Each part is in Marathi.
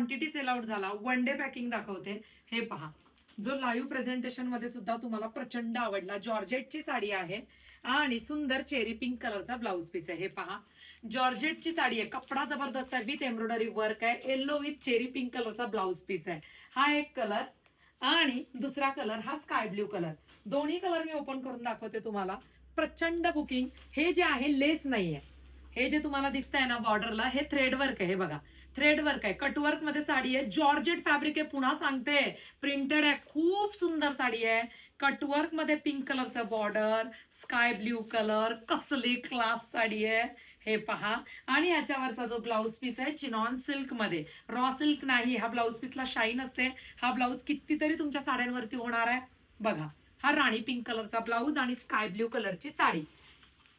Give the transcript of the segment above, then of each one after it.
क्वांटिटी सेल आउट झाला. वन डे पॅकिंग दाखवते. हे पहा, जो लाईव्ह प्रेझेंटेशन मध्ये सुद्धा तुम्हाला प्रचंड आवडला. जॉर्जेटची साडी आहे आणि सुंदर चेरी पिंक कलरचा ब्लाऊज पीस आहे. हे पहा, जॉर्जेटची साडी आहे, कपडा जबरदस्त आहे, विथ एम्ब्रॉयडरी वर्क आहे, येल्लो विथ चेरी पिंक कलरचा ब्लाऊज पीस आहे. हा एक कलर आणि दुसरा कलर हा स्काय ब्ल्यू कलर. दोन्ही कलर मी ओपन करून दाखवते तुम्हाला. प्रचंड बुकिंग. हे जे आहे लेस नाहीये, हे जे तुम्हाला दिसतंय ना बॉर्डरला, हे थ्रेड वर्क आहे. हे बघा, थ्रेड वर्क आहे, कटवर्क मध्ये साडी आहे, जॉर्जेट फॅब्रिक आहे, पुन्हा सांगते प्रिंटेड आहे, खूप सुंदर साडी आहे. कटवर्क मध्ये पिंक कलरचं बॉर्डर, स्काय ब्ल्यू कलर, कसली क्लास साडी आहे. हे पहा, आणि याच्यावरचा जो ब्लाऊज पीस आहे चिनॉन सिल्क मध्ये, रॉ सिल्क नाही. हा ब्लाऊज पीसला शाईन असते. हा ब्लाऊज कितीतरी तुमच्या साड्यांवरती होणार आहे. बघा, हा राणी पिंक कलरचा ब्लाऊज आणि स्काय ब्ल्यू कलरची साडी.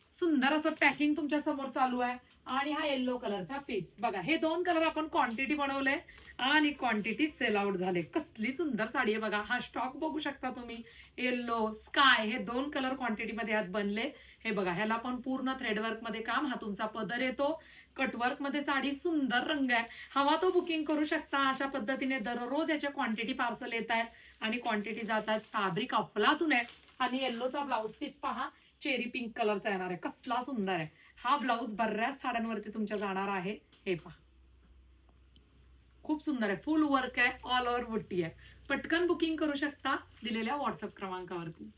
सुंदर असं पॅकिंग तुमच्या समोर चालू आहे. आणि हा येल्लो कलरचा पीस. बघा, हे दोन कलर आपण क्वांटिटी बनवले आणि क्वांटिटी सेल आउट झाले. कसली सुंदर साडी आहे बघा. हा स्टॉक बघू शकता तुम्ही. येल्लो, स्काय हे दोन कलर क्वांटिटी मध्ये यात बनले. हे बघा, ह्याला पण पूर्ण थ्रेडवर्क मध्ये काम. हा तुमचा पदर येतो. कटवर्क मध्ये साडी, सुंदर रंग आहे. हवा तो बुकिंग करू शकता. अशा पद्धतीने दररोज याच्या क्वांटिटी पार्सल येत आहेत आणि क्वांटिटी जातात. फॅब्रिक अफलातून आहे. आणि येल्लोचा ब्लाऊज पीस पहा, चेरी पिंक कलरचा येणार आहे. कसला सुंदर आहे. हा ब्लाऊज बऱ्याच साड्यांवरती तुमच्या जाणार आहे. हे पहा, खूप सुंदर आहे. फुल वर्क आहे, ऑल ओव्हर बुट्टी आहे. पटकन बुकिंग करू शकता दिलेल्या व्हॉट्सअप क्रमांकावरती.